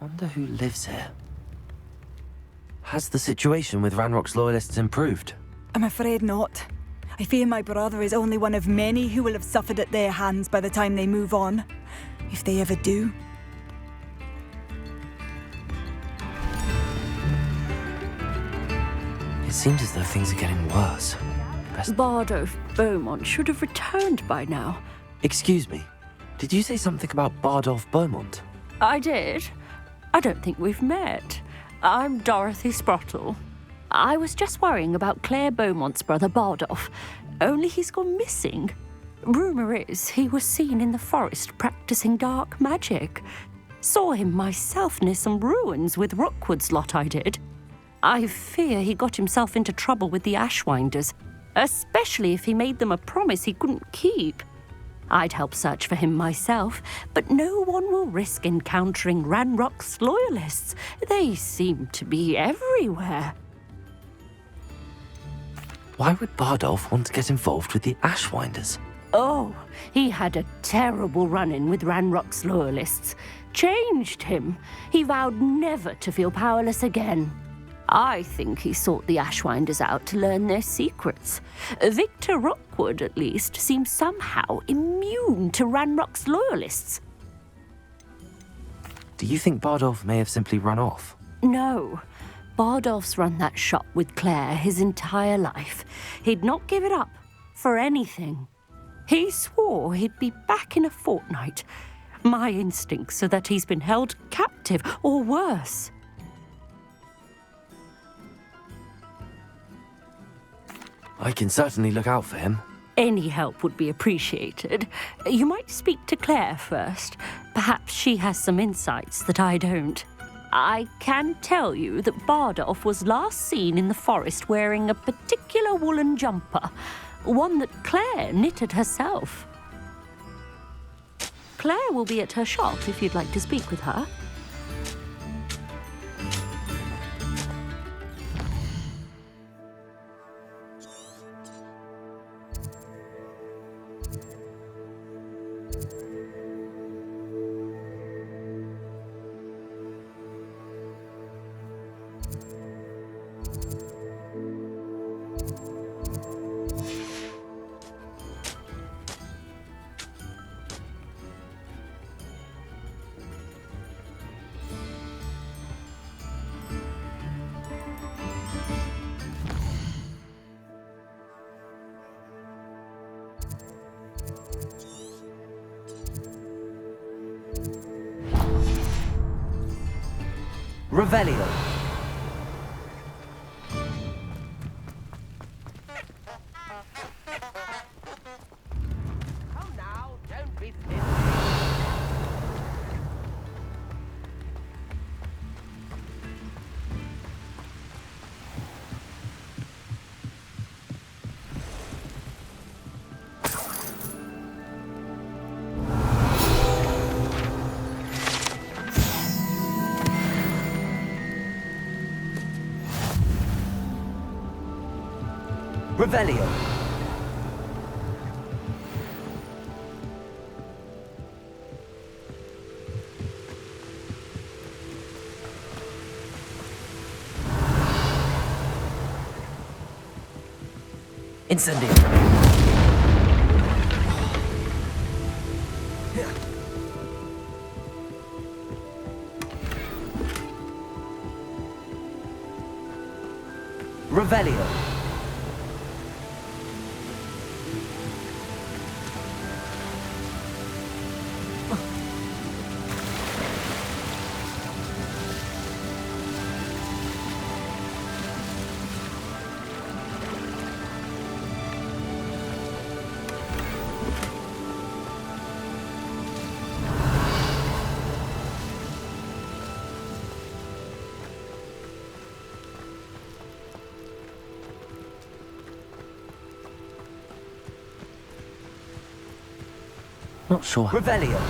Wonder who lives here. Has the situation with Ranrock's loyalists improved? I'm afraid not. I fear my brother is only one of many who will have suffered at their hands by the time they move on. If they ever do. It seems as though things are getting worse. Bardolph Beaumont should have returned by now. Excuse me, did you say something about Bardolph Beaumont? I did. I don't think we've met. I'm Dorothy Sprottle. I was just worrying about Claire Beaumont's brother Bardolph, only he's gone missing. Rumour is he was seen in the forest practicing dark magic. Saw him myself near some ruins with Rookwood's lot I did. I fear he got himself into trouble with the Ashwinders, especially if he made them a promise he couldn't keep. I'd help search for him myself, but no one will risk encountering Ranrock's loyalists. They seem to be everywhere. Why would Bardolph want to get involved with the Ashwinders? Oh, he had a terrible run-in with Ranrock's loyalists. Changed him. He vowed never to feel powerless again. I think he sought the Ashwinders out to learn their secrets. Victor Rookwood, at least, seems somehow immune to Ranrock's loyalists. Do you think Bardolph may have simply run off? No. Bardolph's run that shop with Claire his entire life. He'd not give it up for anything. He swore he'd be back in a fortnight. My instincts are that he's been held captive, or worse. I can certainly look out for him. Any help would be appreciated. You might speak to Claire first. Perhaps she has some insights that I don't. I can tell you that Bardolph was last seen in the forest wearing a particular woolen jumper, one that Claire knitted herself. Claire will be at her shop if you'd like to speak with her. Revelio. Come now, don't be silly. Revelio. Incendio. Revelio. Not sure. Revelio.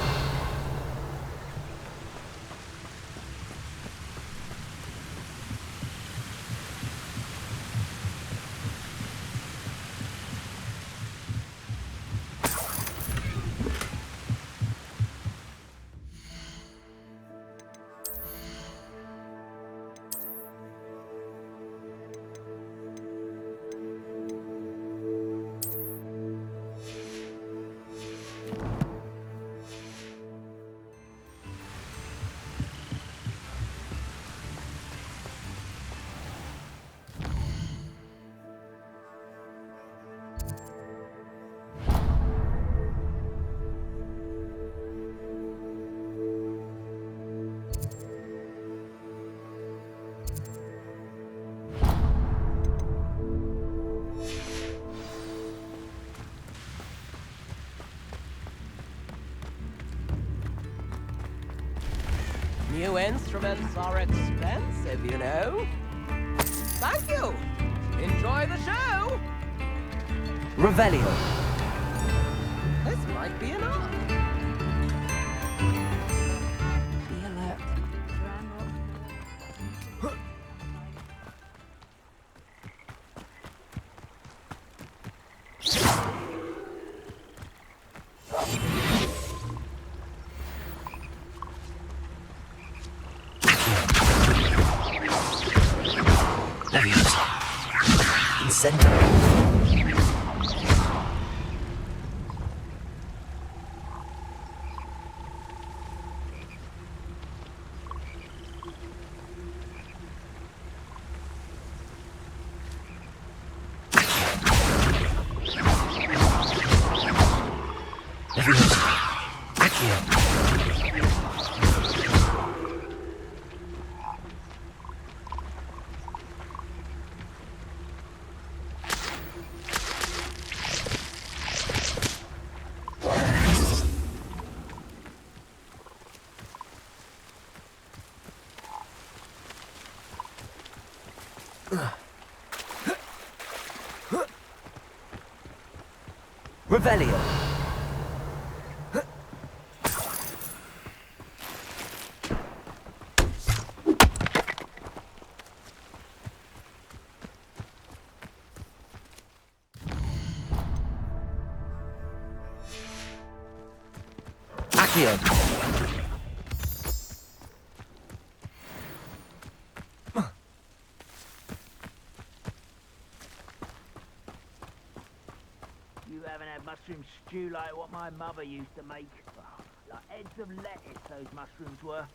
New instruments are expensive, you know. Thank you. Enjoy the show. Revelio. This might be enough. Be alert. Leviosa. Incendio. Revelio. Accio. You haven't had mushroom stew like what my mother used to make. Oh, like heads of lettuce, those mushrooms were.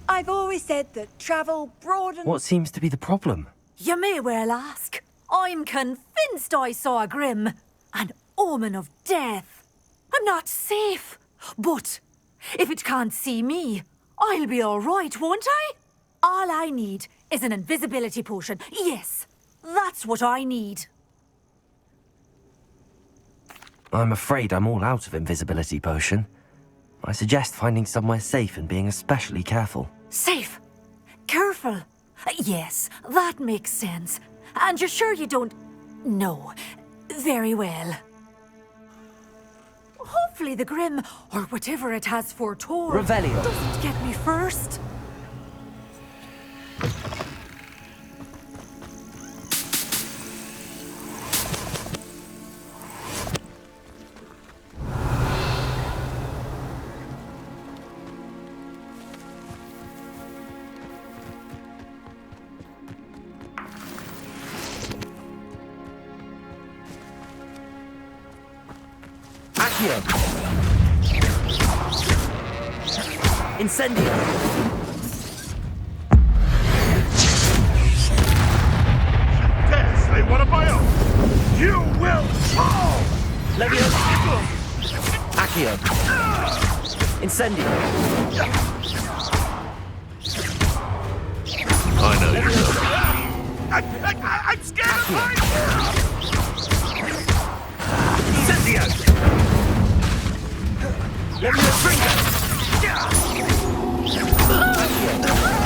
I've always said that travel broadens. What seems to be the problem? You may well ask. I'm convinced I saw a grim, an omen of death. I'm not safe, but if it can't see me, I'll be all right, won't I? All I need is an invisibility potion. Yes, that's what I need. I'm afraid I'm all out of invisibility potion. I suggest finding somewhere safe and being especially careful. Safe. Careful. Yes, that makes sense. And you're sure you don't... No. Very well. Hopefully the Grim, or whatever it has foretold, Revelio. doesn't get me first. Accio. Incendio. Dare say what about you will fall! Leviosa. Accio. Incendio. I know you will. I'm scared of heights! Incendio! Leviosa.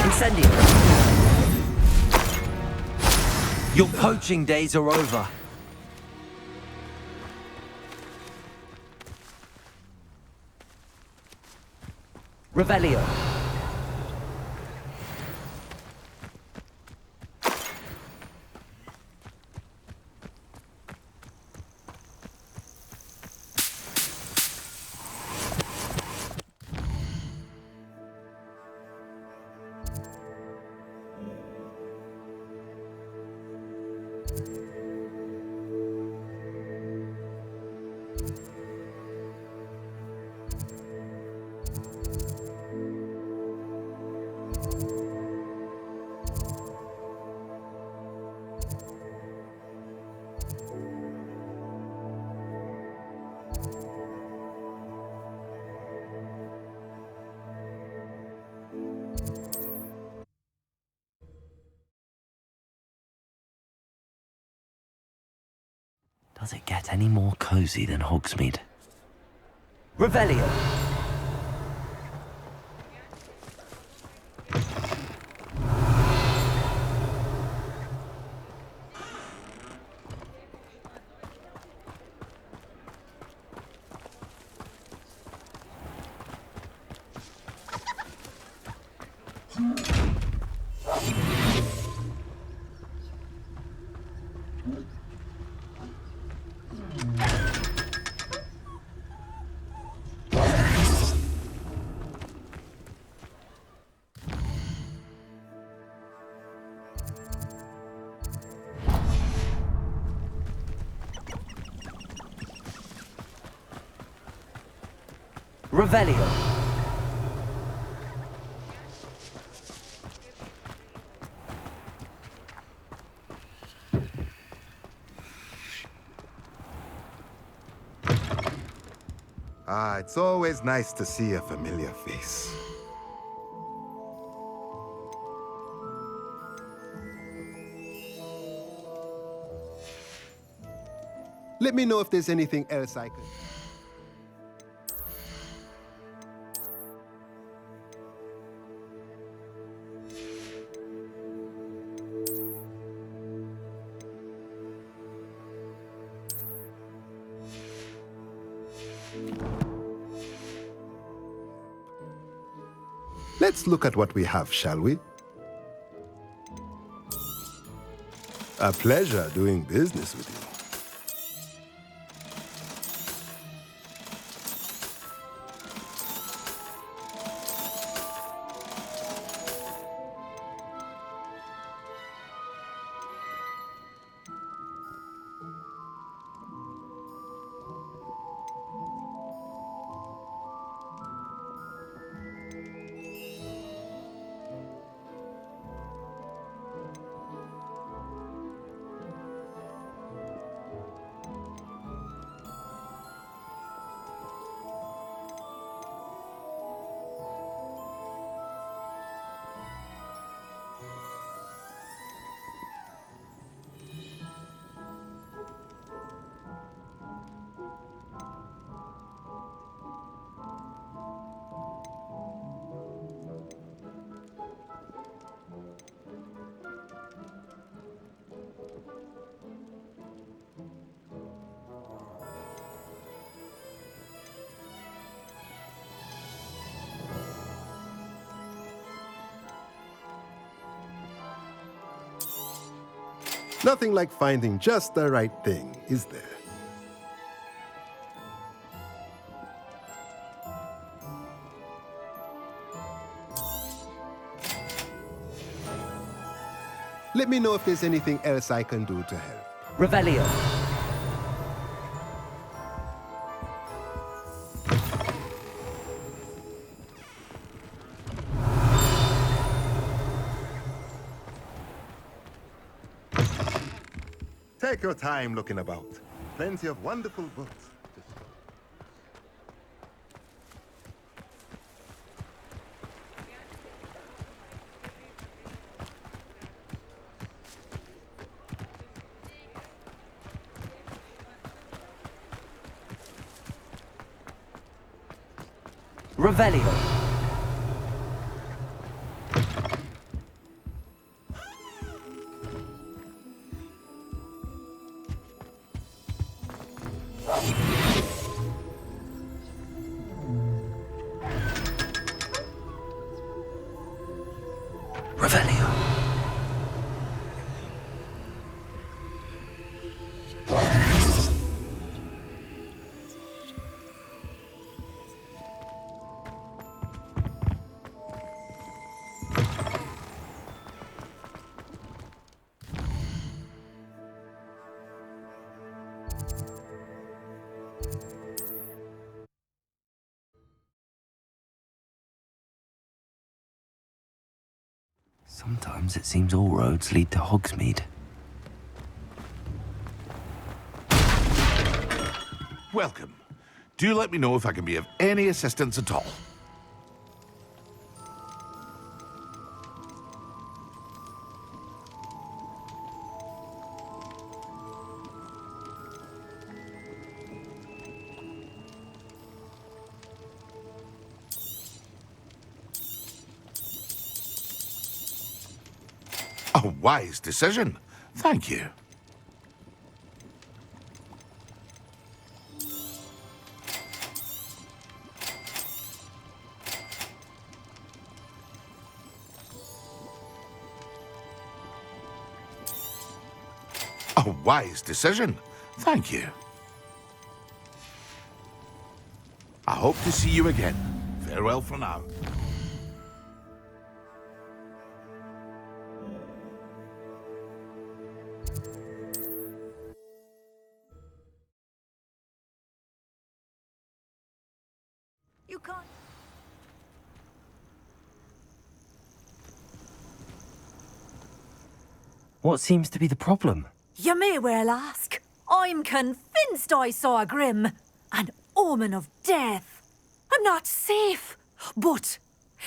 Incendio. Your poaching days are over. Revelio. Does it get any more cozy than Hogsmeade? Revelio. Revelio. Ah, it's always nice to see a familiar face. Let me know if there's anything else I could... Let's look at what we have, shall we? A pleasure doing business with you. Nothing like finding just the right thing, is there? Let me know if there's anything else I can do to help. Revelio. Take your time looking about. Plenty of wonderful books. Revelio. Revelio. Sometimes it seems all roads lead to Hogsmeade. Welcome. Do let me know if I can be of any assistance at all. A wise decision. Thank you. A wise decision. Thank you. I hope to see you again. Farewell for now. You can't. What seems to be the problem? You may well ask. I'm convinced I saw a Grim, an omen of death. I'm not safe, but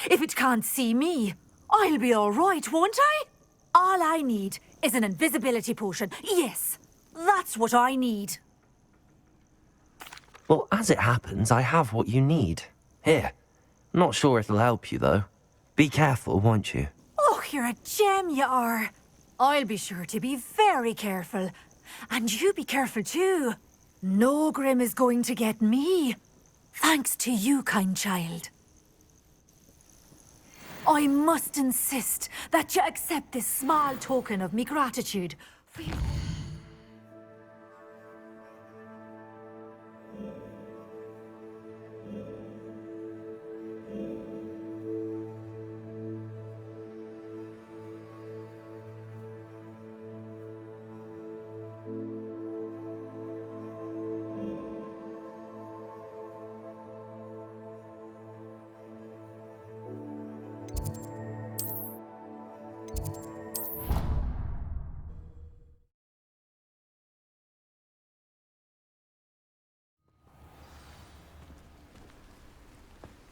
if it can't see me, I'll be all right, won't I? All I need is an invisibility potion. Yes, that's what I need. Well, as it happens, I have what you need. Here. Not sure it'll help you, though. Be careful, won't you? Oh, you're a gem, you are. I'll be sure to be very careful. And you be careful too. No Grim is going to get me. Thanks to you, kind child. I must insist that you accept this small token of me gratitude for your...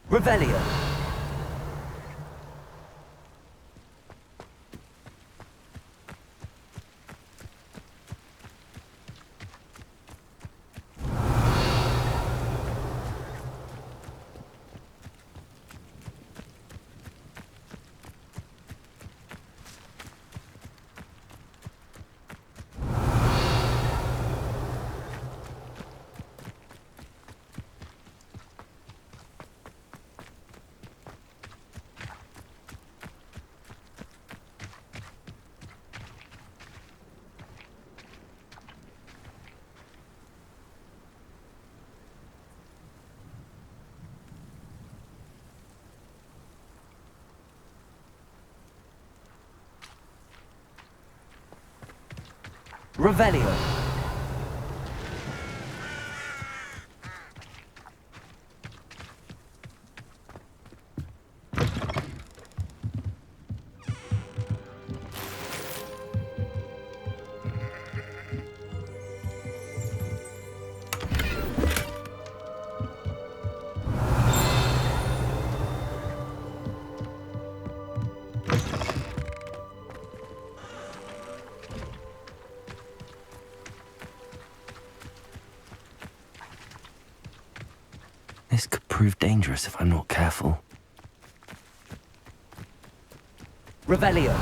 Revelio! Revelio! This could prove dangerous if I'm not careful. Revelio!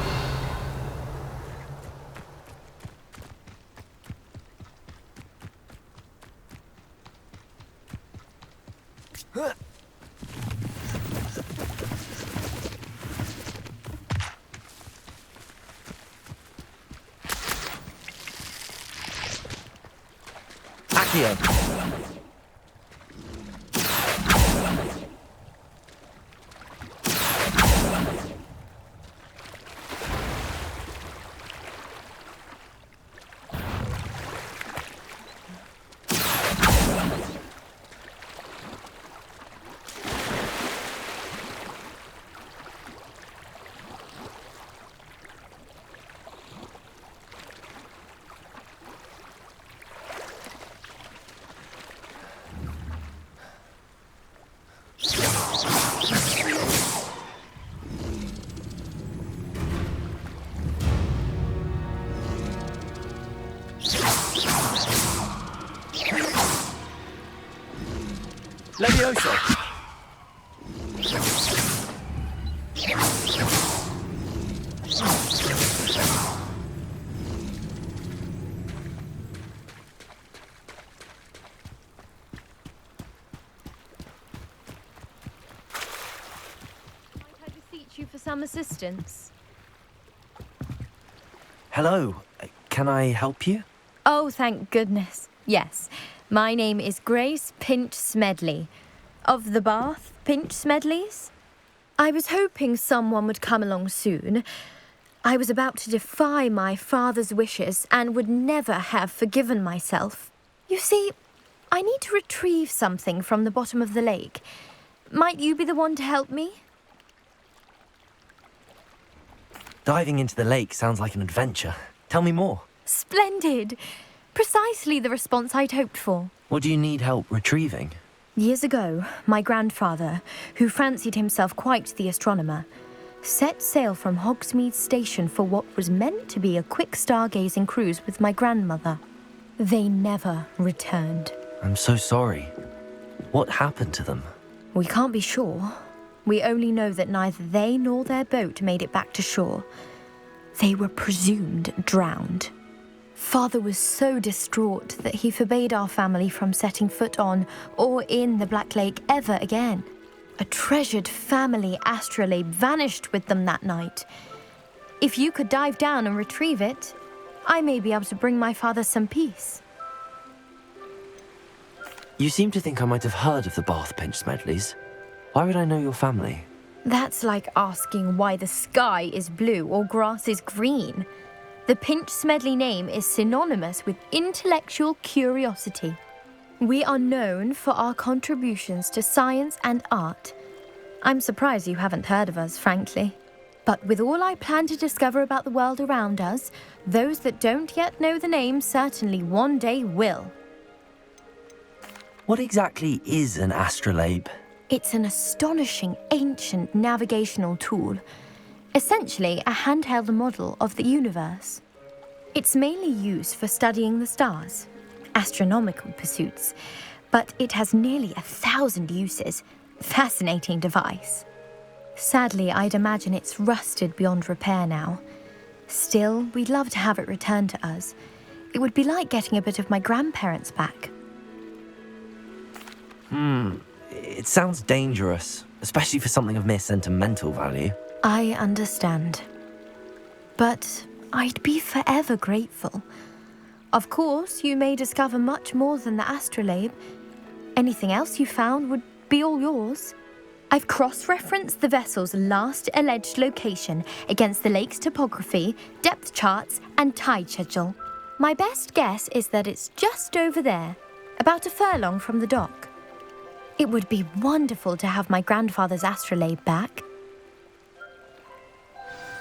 Accio! Levioso! some assistance? Hello. Can I help you? Oh, thank goodness. Yes. My name is Grace Pinch Smedley. Of the Bath Pinch Smedleys? I was hoping someone would come along soon. I was about to defy my father's wishes and would never have forgiven myself. You see, I need to retrieve something from the bottom of the lake. Might you be the one to help me? Diving into the lake sounds like an adventure. Tell me more. Splendid! Precisely the response I'd hoped for. What do you need help retrieving? Years ago, my grandfather, who fancied himself quite the astronomer, set sail from Hogsmeade Station for what was meant to be a quick stargazing cruise with my grandmother. They never returned. I'm so sorry. What happened to them? We can't be sure. We only know that neither they nor their boat made it back to shore. They were presumed drowned. Father was so distraught that he forbade our family from setting foot on or in the Black Lake ever again. A treasured family astrolabe vanished with them that night. If you could dive down and retrieve it, I may be able to bring my father some peace. You seem to think I might have heard of the Bath Pinch Smedleys. Why would I know your family? That's like asking why the sky is blue or grass is green. The Pinch Smedley name is synonymous with intellectual curiosity. We are known for our contributions to science and art. I'm surprised you haven't heard of us, frankly. But with all I plan to discover about the world around us, those that don't yet know the name certainly one day will. What exactly is an astrolabe? It's an astonishing ancient navigational tool. Essentially, a handheld model of the universe. It's mainly used for studying the stars, astronomical pursuits, but it has nearly 1,000 uses. Fascinating device. Sadly, I'd imagine it's rusted beyond repair now. Still, we'd love to have it returned to us. It would be like getting a bit of my grandparents back. It sounds dangerous, especially for something of mere sentimental value. I understand. But I'd be forever grateful. Of course, you may discover much more than the astrolabe. Anything else you found would be all yours. I've cross-referenced the vessel's last alleged location against the lake's topography, depth charts, and tide schedule. My best guess is that it's just over there, about a furlong from the dock. It would be wonderful to have my grandfather's astrolabe back.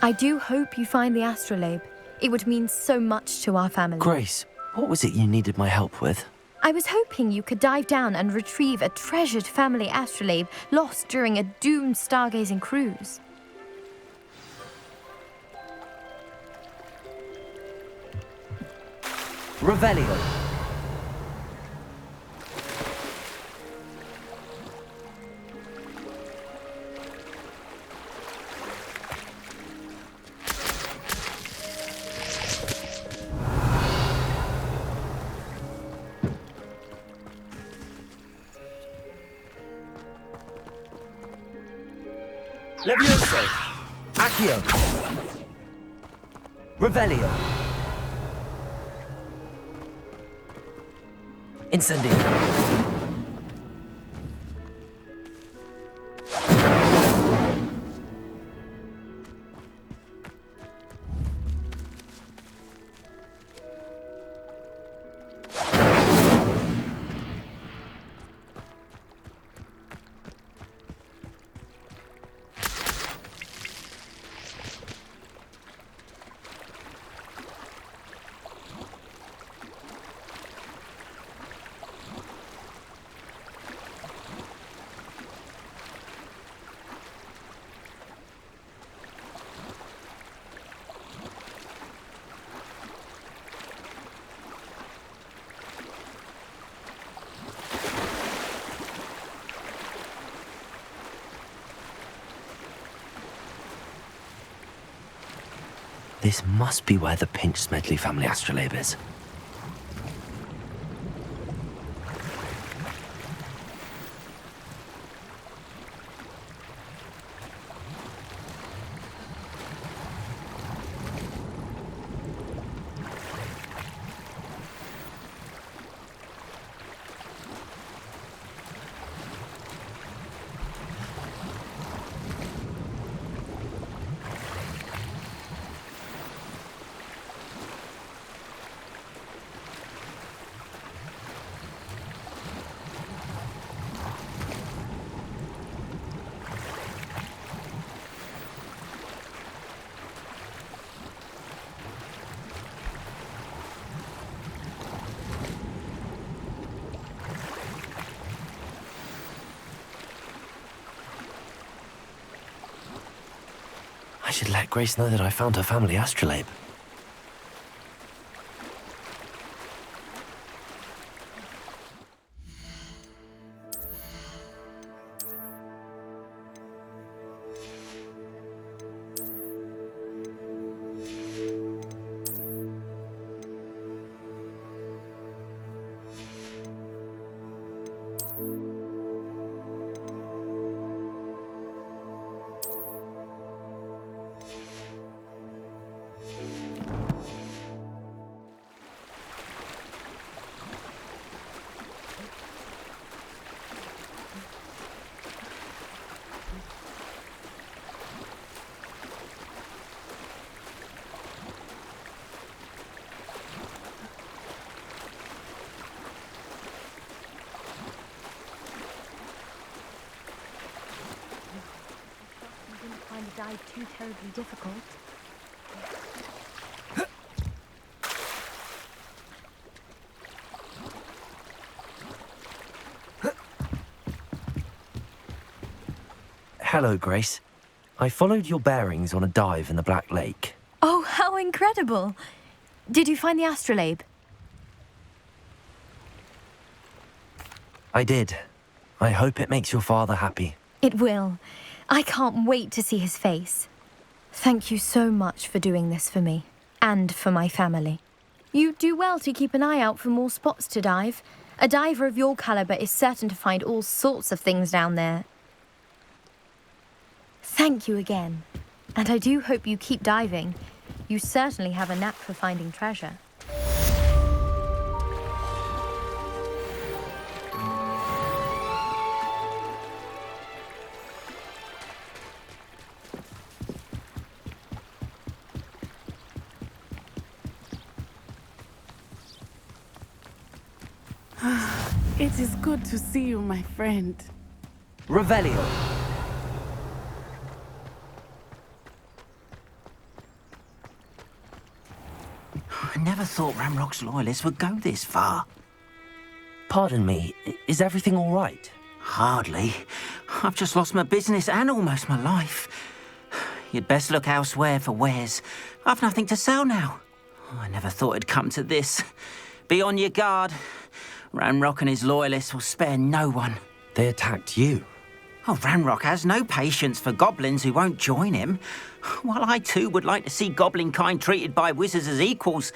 I do hope you find the astrolabe. It would mean so much to our family. Grace, what was it you needed my help with? I was hoping you could dive down and retrieve a treasured family astrolabe lost during a doomed stargazing cruise. Revelio. Levioso! Accio! Revelio! Incendio! This must be where the Pinch Smedley family astrolabe is. I should let Grace know that I found her family astrolabe. Dive too terribly difficult. Hello, Grace. I followed your bearings on a dive in the Black Lake. Oh, how incredible! Did you find the astrolabe? I did. I hope it makes your father happy. It will. I can't wait to see his face. Thank you so much for doing this for me, and for my family. You do well to keep an eye out for more spots to dive. A diver of your caliber is certain to find all sorts of things down there. Thank you again. And I do hope you keep diving. You certainly have a knack for finding treasure. It is good to see you, my friend. Revelio. I never thought Ramrock's loyalists would go this far. Pardon me, is everything all right? Hardly. I've just lost my business and almost my life. You'd best look elsewhere for wares. I've nothing to sell now. I never thought it'd come to this. Be on your guard. Ranrock and his loyalists will spare no one. They attacked you. Oh, Ranrock has no patience for goblins who won't join him. While I too would like to see goblin kind treated by wizards as equals,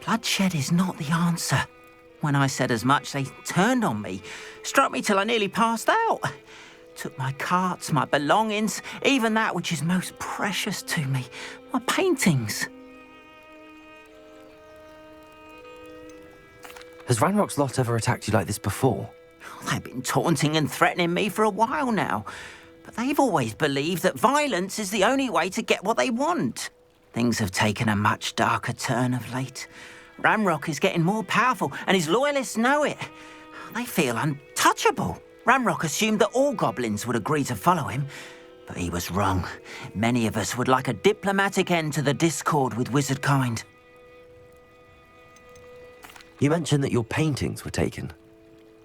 bloodshed is not the answer. When I said as much, they turned on me, struck me till I nearly passed out. Took my carts, my belongings, even that which is most precious to me, my paintings. Has Ranrock's lot ever attacked you like this before? They've been taunting and threatening me for a while now, but they've always believed that violence is the only way to get what they want. Things have taken a much darker turn of late. Ranrock is getting more powerful, and his loyalists know it. They feel untouchable. Ranrock assumed that all goblins would agree to follow him, but he was wrong. Many of us would like a diplomatic end to the discord with wizard kind. You mentioned that your paintings were taken.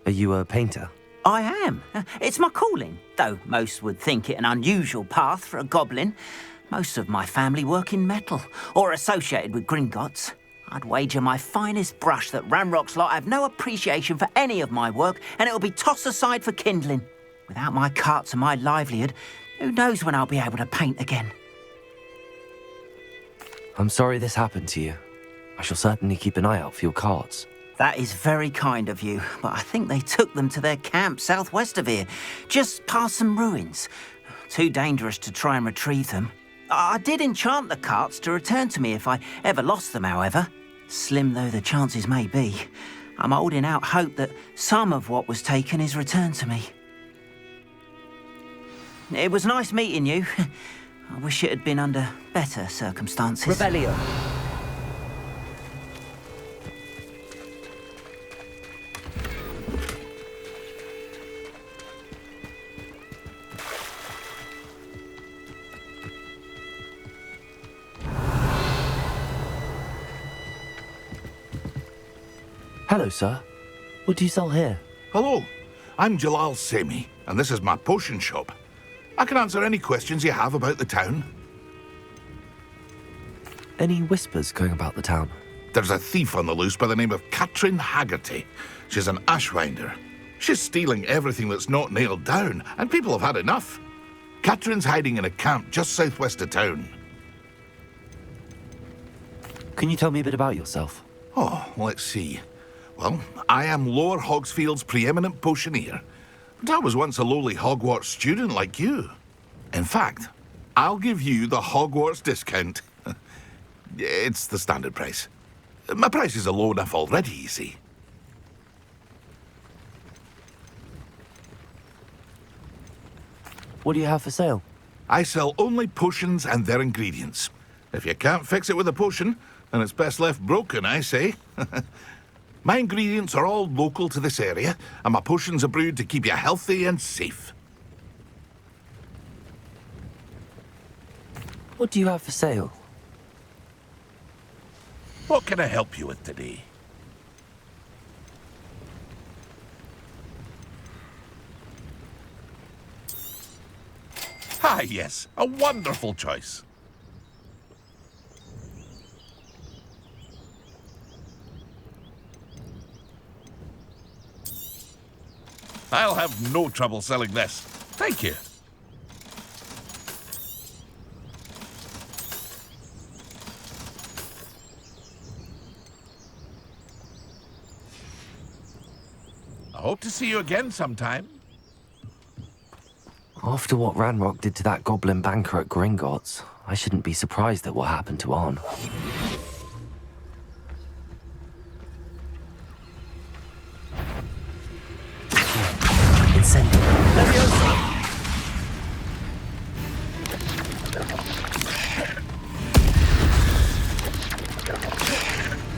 Are you a painter? I am. It's my calling, though most would think it an unusual path for a goblin. Most of my family work in metal, or associated with Gringotts. I'd wager my finest brush that Ranrock's lot have no appreciation for any of my work, and it'll be tossed aside for kindling. Without my carts and my livelihood, who knows when I'll be able to paint again. I'm sorry this happened to you. I shall certainly keep an eye out for your carts. That is very kind of you, but I think they took them to their camp southwest of here, just past some ruins. Too dangerous to try and retrieve them. I did enchant the carts to return to me if I ever lost them, however. Slim though the chances may be, I'm holding out hope that some of what was taken is returned to me. It was nice meeting you. I wish it had been under better circumstances. Revelio. Hello, sir. What do you sell here? Hello, I'm Jalal Semi, and this is my potion shop. I can answer any questions you have about the town. Any whispers going about the town? There's a thief on the loose by the name of Katrin Haggerty. She's an ashwinder. She's stealing everything that's not nailed down, and people have had enough. Katrin's hiding in a camp just southwest of town. Can you tell me a bit about yourself? Oh, let's see. Well, I am Lower Hogsfield's preeminent potioneer. And I was once a lowly Hogwarts student like you. In fact, I'll give you the Hogwarts discount. It's the standard price. My prices are low enough already, you see. What do you have for sale? I sell only potions and their ingredients. If you can't fix it with a potion, then it's best left broken, I say. My ingredients are all local to this area, and my potions are brewed to keep you healthy and safe. What do you have for sale? What can I help you with today? Ah, yes, a wonderful choice. I'll have no trouble selling this. Thank you. I hope to see you again sometime. After what Ranrock did to that goblin banker at Gringotts, I shouldn't be surprised at what happened to Arn. Incendio. Leviosa.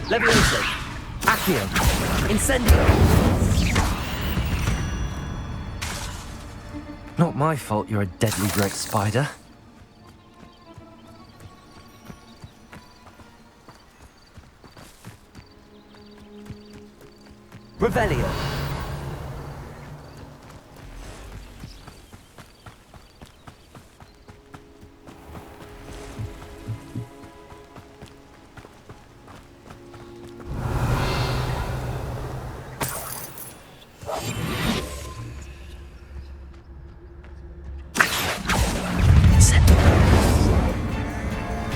Leviosa. Accio. Incendio. Not my fault you're a deadly great spider. Revelio.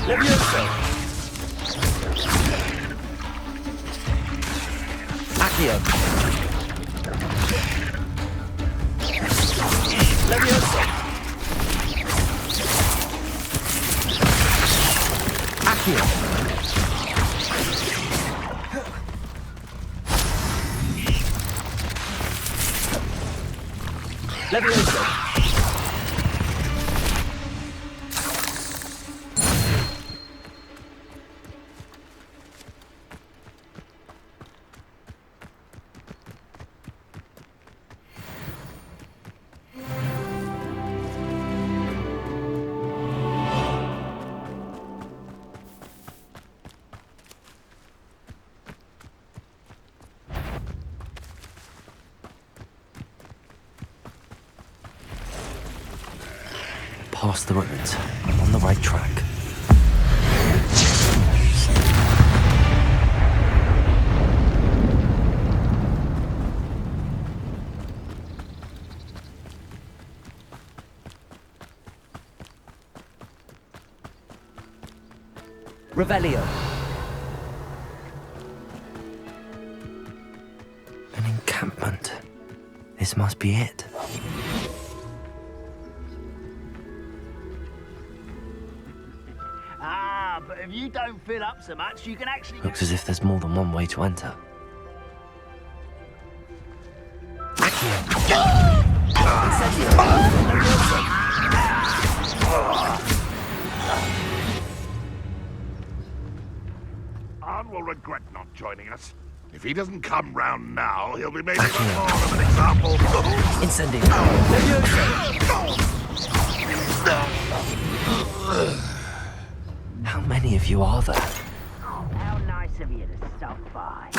Levioso. Accio. Levioso. Accio. Levioso. Past the ruins. I'm on the right track. Revelio. An encampment. This must be it. But if you don't fill up so much, you can actually... Looks as if there's more than one way to enter. Arn will regret not joining us. If he doesn't come round now, he'll be made even more of an example. Incendio. How many of you are there? How nice of you to stop by.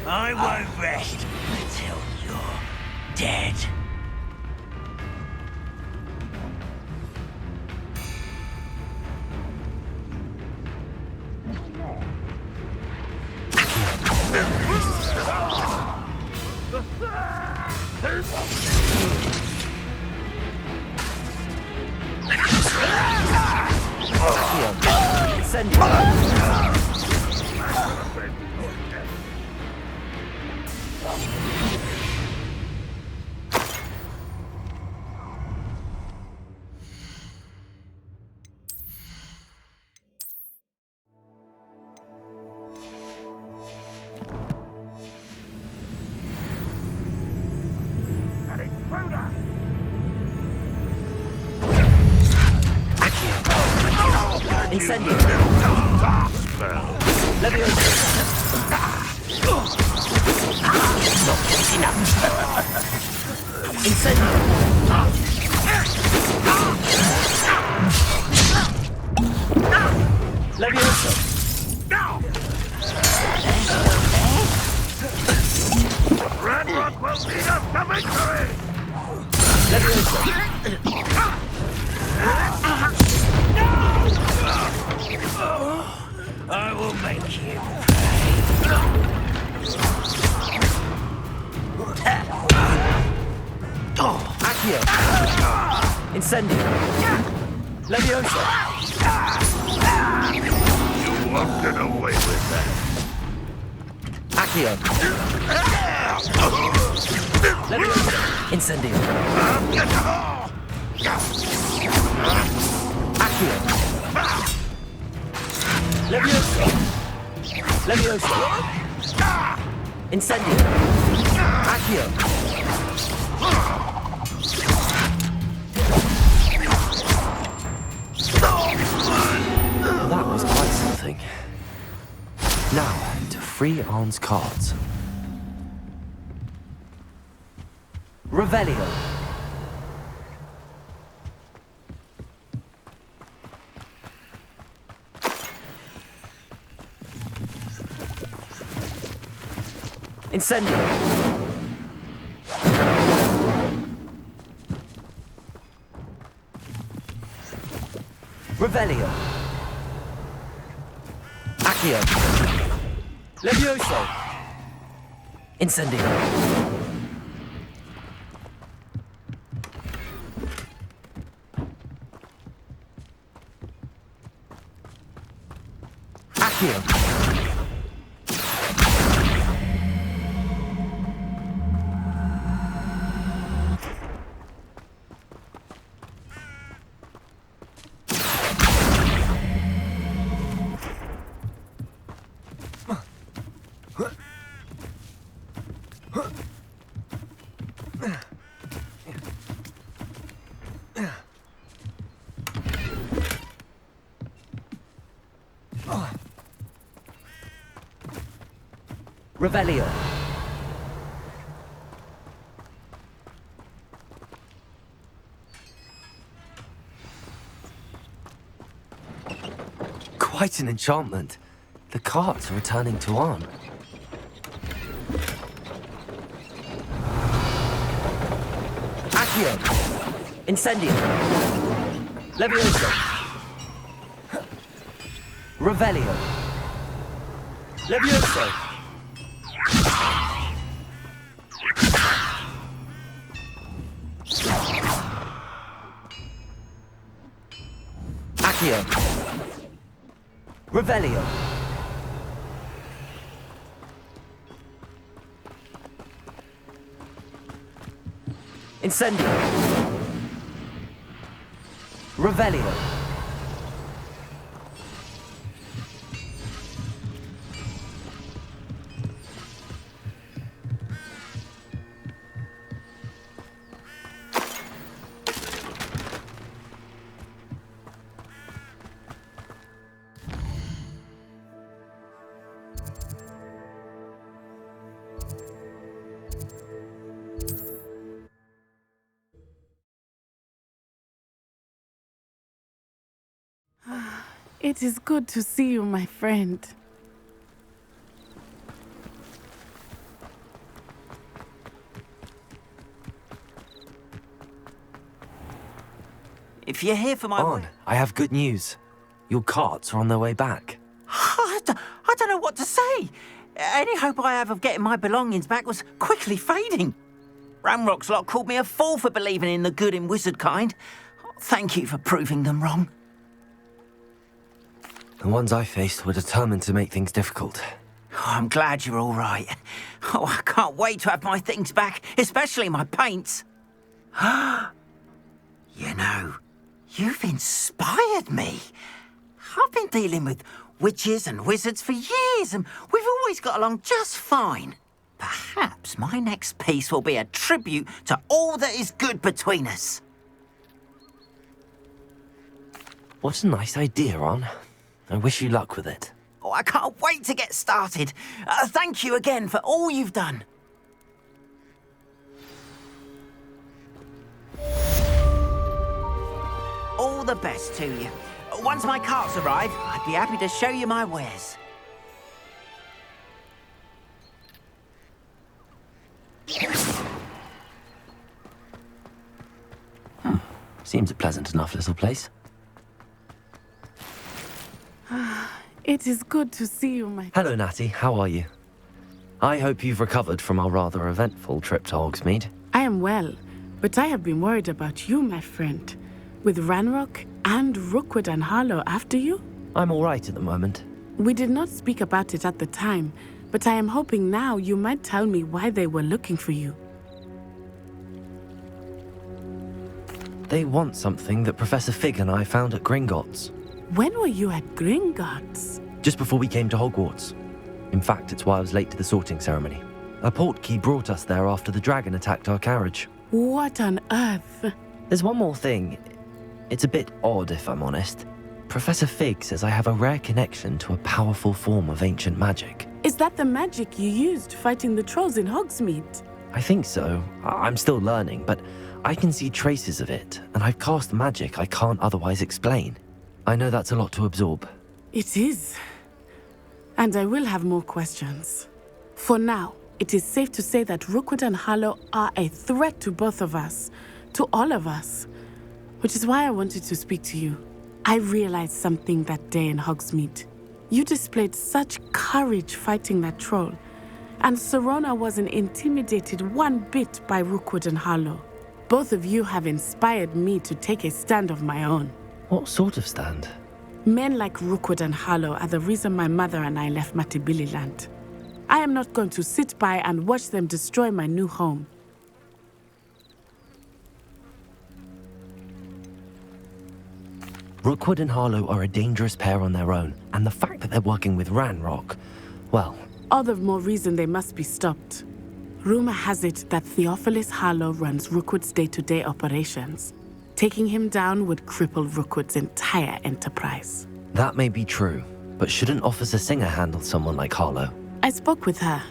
I won't rest until you're dead. Incendio. Leviosa. Not enough. Incendio. Leviosa. Red Rock will lead us to victory! Leviosa. I will make you Accio. Incendio. Leviosa. You won't get away with that. Accio. Leviosa. Incendio. Accio. Leviosa. Leviosa. Incendio. Accio. That was quite something. Now, to free Arn's cards. Revelio. Incendio. Revelio. Accio. Levioso. Incendio. Accio. Revelio. Quite an enchantment. The carts are returning to Arn. Accio. Incendio. Levioso. Revelio. Levioso. Accio. Revelio. Incendio. Revelio. It is good to see you, my friend. If you're here for my... Arn, I have good news. Your carts are on their way back. I don't know what to say. Any hope I have of getting my belongings back was quickly fading. Ramrock's lot called me a fool for believing in the good in wizard kind. Thank you for proving them wrong. The ones I faced were determined to make things difficult. Oh, I'm glad you're all right. Oh, I can't wait to have my things back, especially my paints. You know, you've inspired me. I've been dealing with witches and wizards for years, and we've always got along just fine. Perhaps my next piece will be a tribute to all that is good between us. What a nice idea, Ron. I wish you luck with it. Oh, I can't wait to get started. Thank you again for all you've done. All the best to you. Once my carts arrive, I'd be happy to show you my wares. Seems a pleasant enough little place. It is good to see you, my... Hello, Natty. How are you? I hope you've recovered from our rather eventful trip to Hogsmeade. I am well, but I have been worried about you, my friend. With Ranrock and Rookwood and Harlow after you? I'm all right at the moment. We did not speak about it at the time, but I am hoping now you might tell me why they were looking for you. They want something that Professor Fig and I found at Gringotts. When were you at Gringotts? Just before we came to Hogwarts. In fact, it's why I was late to the sorting ceremony. A portkey brought us there after the dragon attacked our carriage. What on earth? There's one more thing. It's a bit odd, if I'm honest. Professor Fig says I have a rare connection to a powerful form of ancient magic. Is that the magic you used fighting the trolls in Hogsmeade? I think so. I'm still learning, but I can see traces of it, and I've cast magic I can't otherwise explain. I know that's a lot to absorb. It is. And I will have more questions. For now, it is safe to say that Rookwood and Harlow are a threat to both of us, to all of us, which is why I wanted to speak to you. I realized something that day in Hogsmeade. You displayed such courage fighting that troll, and Serona wasn't intimidated one bit by Rookwood and Harlow. Both of you have inspired me to take a stand of my own. What sort of stand? Men like Rookwood and Harlow are the reason my mother and I left Matibili land. I am not going to sit by and watch them destroy my new home. Rookwood and Harlow are a dangerous pair on their own, and the fact that they're working with Ranrock, well... All the more reason they must be stopped. Rumor has it that Theophilus Harlow runs Rookwood's day-to-day operations. Taking him down would cripple Rookwood's entire enterprise. That may be true, but shouldn't Officer Singer handle someone like Harlow? I spoke with her.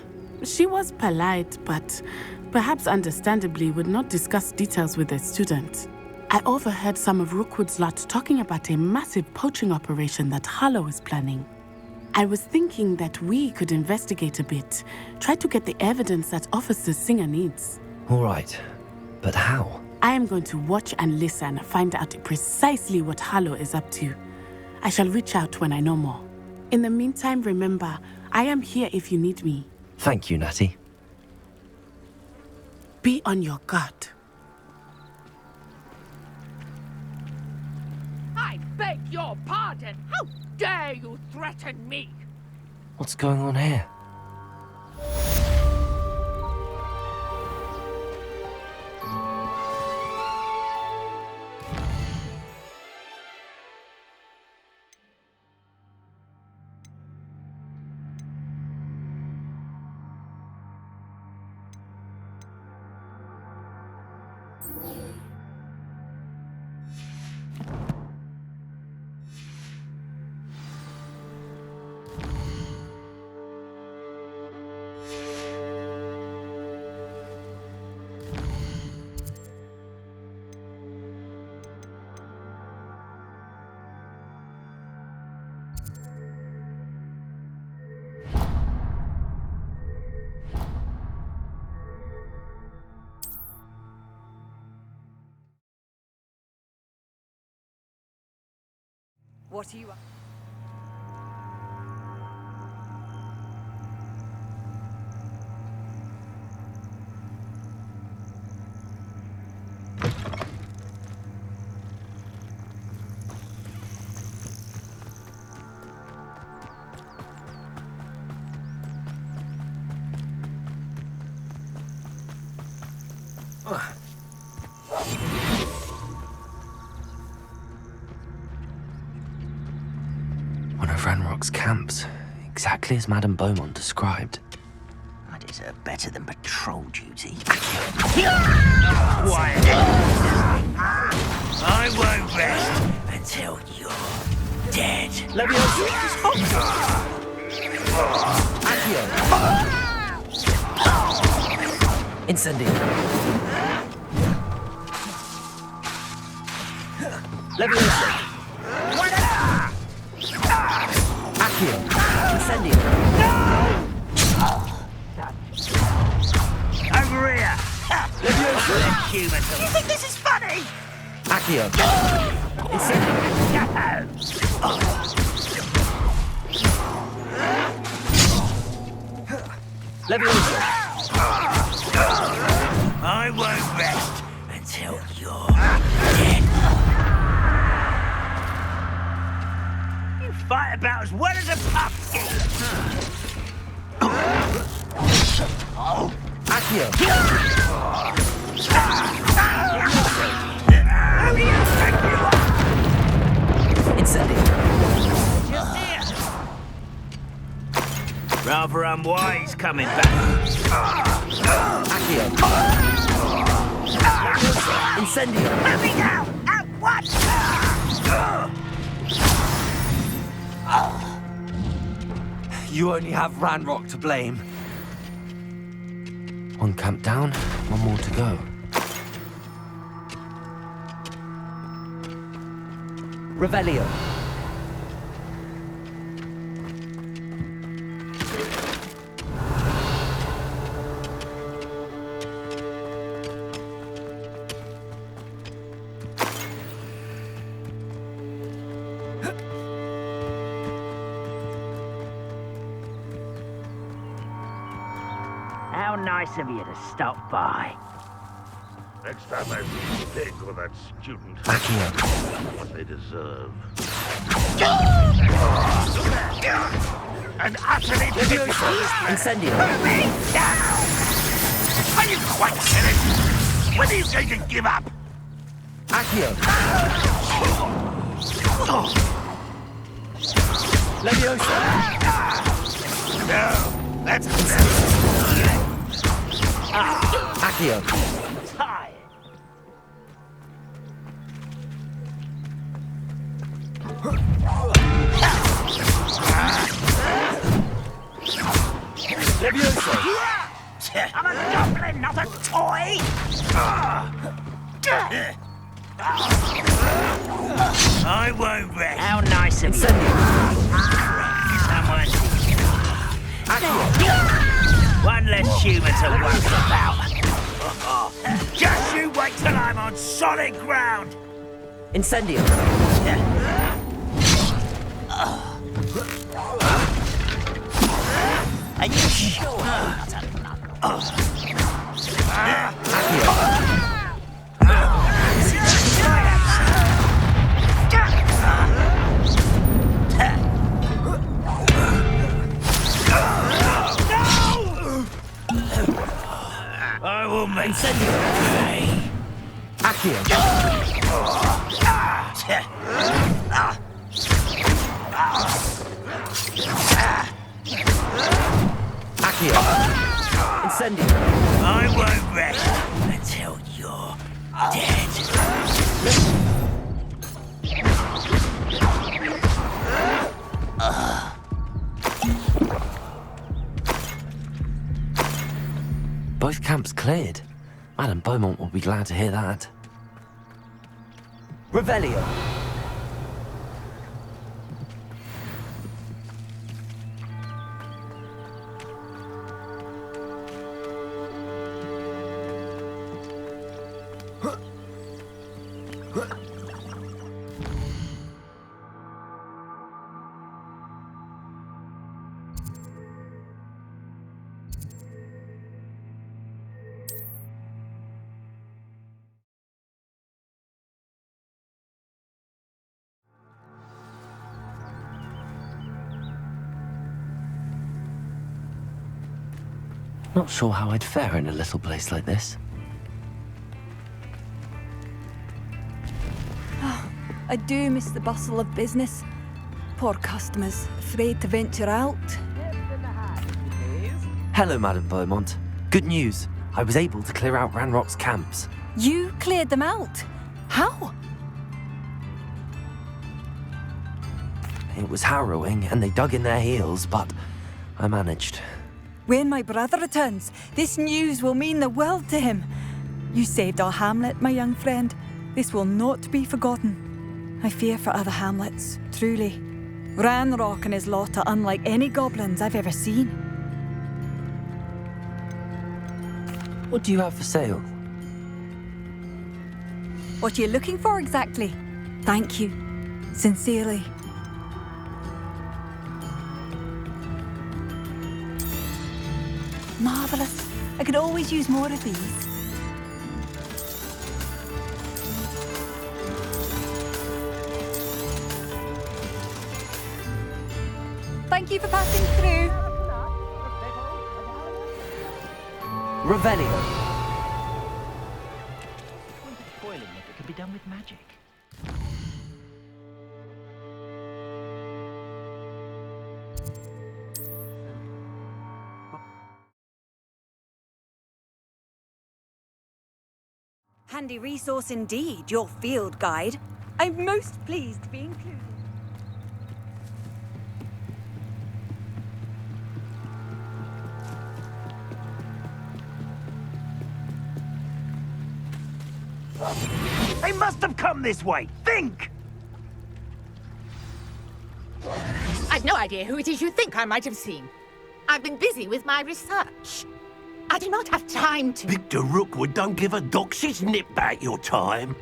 She was polite, but perhaps understandably would not discuss details with a student. I overheard some of Rookwood's lot talking about a massive poaching operation that Harlow is planning. I was thinking that we could investigate a bit, try to get the evidence that Officer Singer needs. All right, but how? I am going to watch and listen, find out precisely what Harlow is up to. I shall reach out when I know more. In the meantime, remember, I am here if you need me. Thank you, Natty. Be on your guard. I beg your pardon. How dare you threaten me? What's going on here? What are you... One of Ranrock's camps, exactly as Madame Beaumont described. I deserve better than patrol duty. Quiet. I won't rest until you're dead. Incendio. Levioso. Accio. Incendio. Over here. Levioso. You think this is funny? Accio. Incendio. Levioso. I won't rest until you're dead. You fight about as well as a pumpkin. Accio. How do you think you are? Incendio. Just here. Rather unwise coming back. Accio. Incendio. Let me now! At once! You only have Ranrock to blame. One camp down, one more to go. Revelio. How nice of you to stop by. Next time I see you dig with that student, Accio. what they deserve. And utterly Incendio. Are you quite finished? When are you going to give up? Accio. Levioso. No, that's Accio. tired. Levioso. I'm a goblin, not a toy! I won't rest. How nice of you. Someone. One less human to worry about. Just you wait till I'm on solid ground. Incendio. Are you sure? I will make Accio. Accio. Incendio. I won't rest until you're dead. Both camps cleared. Madame Beaumont will be glad to hear that. Revelio. Not sure how I'd fare in a little place like this. I do miss the bustle of business. Poor customers, afraid to venture out. Hello, Madame Beaumont. Good news. I was able to clear out Ranrock's camps. You cleared them out? How? It was harrowing, and they dug in their heels, but I managed. When my brother returns, this news will mean the world to him. You saved our hamlet, my young friend. This will not be forgotten. I fear for other hamlets, truly. Ranrock and his lot are unlike any goblins I've ever seen. What do you have for sale? What are you looking for exactly? Thank you. Sincerely. Marvellous. I could always use more of these. Thank you for passing through. Revelio. Spoiling if it could be done with magic. Handy resource indeed, your field guide. I'm most pleased to be included. They must have come this way. Think! I've no idea who it is you think I might have seen. I've been busy with my research. I do not have time to... Victor Rookwood don't give a doxy's nip back your time.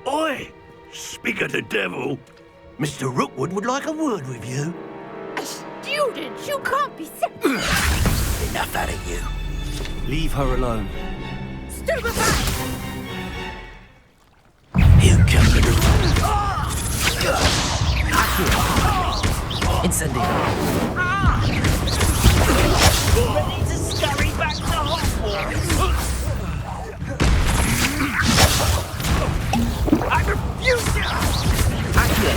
Oi! Speak of the devil. Mr. Rookwood would like a word with you. A student? You can't be Enough out of you. Leave her alone. Stupefy! You come to Incendio. Ready to scurry back to Hogwarts? I refuse you! Accio.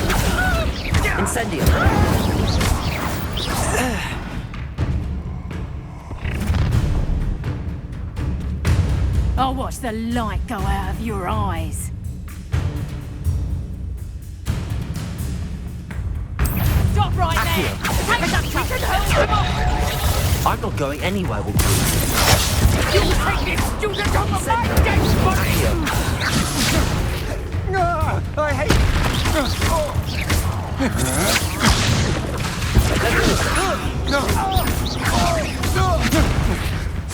Incendio. I'll watch the light go out of your eyes. Stop right there! I'm not going anywhere with you. You take this student on my dead body! I hate...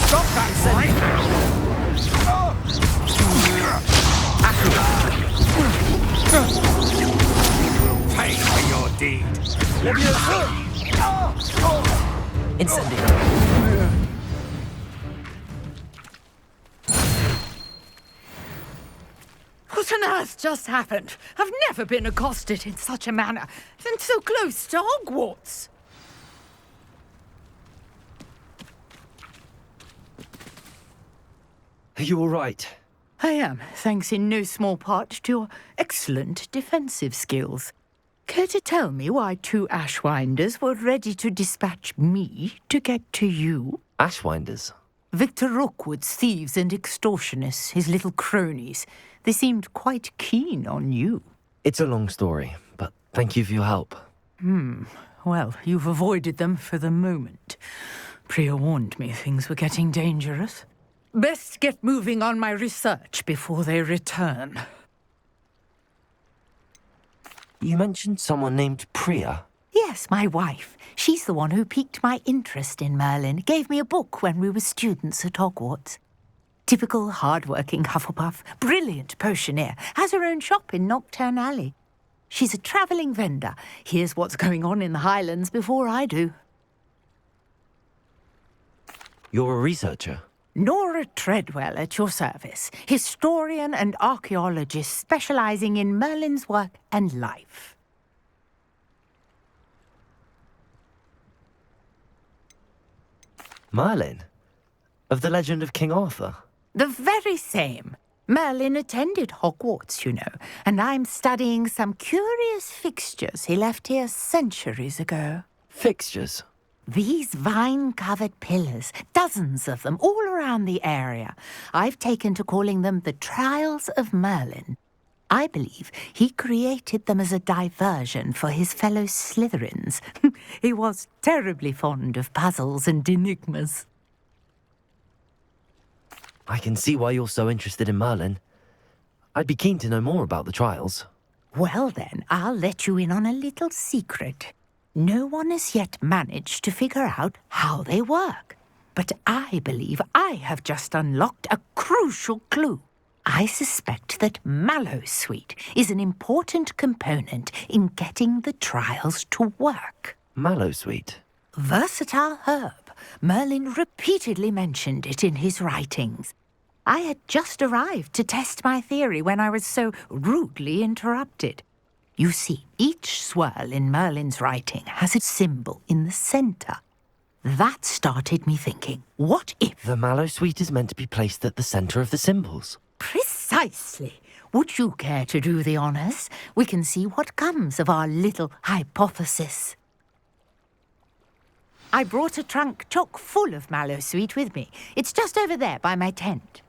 Stop that, Pay for your deed. Incendio. What on earth just happened? I've never been accosted in such a manner, and so close to Hogwarts. Are you all right? I am, thanks in no small part to your excellent defensive skills. Care to tell me why two Ashwinders were ready to dispatch me to get to you? Ashwinders? Victor Rookwood's thieves and extortionists, his little cronies. They seemed quite keen on you. It's a long story, but thank you for your help. Well, you've avoided them for the moment. Priya warned me things were getting dangerous. Best get moving on my research before they return. You mentioned someone named Priya. Yes, my wife. She's the one who piqued my interest in Merlin. Gave me a book when we were students at Hogwarts. Typical hard-working Hufflepuff, brilliant potioneer, has her own shop in Nocturne Alley. She's a travelling vendor. Hears what's going on in the Highlands before I do. You're a researcher? Nora Treadwell at your service, historian and archaeologist specialising in Merlin's work and life. Merlin? Of the legend of King Arthur? The very same. Merlin attended Hogwarts, you know, and I'm studying some curious fixtures he left here centuries ago. Fixtures? These vine-covered pillars, dozens of them, all around the area. I've taken to calling them the Trials of Merlin. I believe he created them as a diversion for his fellow Slytherins. He was terribly fond of puzzles and enigmas. I can see why you're so interested in Merlin. I'd be keen to know more about the trials. Well then, I'll let you in on a little secret. No one has yet managed to figure out how they work. But I believe I have just unlocked a crucial clue. I suspect that Mallowsweet is an important component in getting the trials to work. Mallowsweet? Versatile herb. Merlin repeatedly mentioned it in his writings. I had just arrived to test my theory when I was so rudely interrupted. You see, each swirl in Merlin's writing has a symbol in the centre. That started me thinking, what if... The Mallowsweet is meant to be placed at the centre of the symbols. Precisely. Would you care to do the honours? We can see what comes of our little hypothesis. I brought a trunk chock full of Mallowsweet with me. It's just over there by my tent.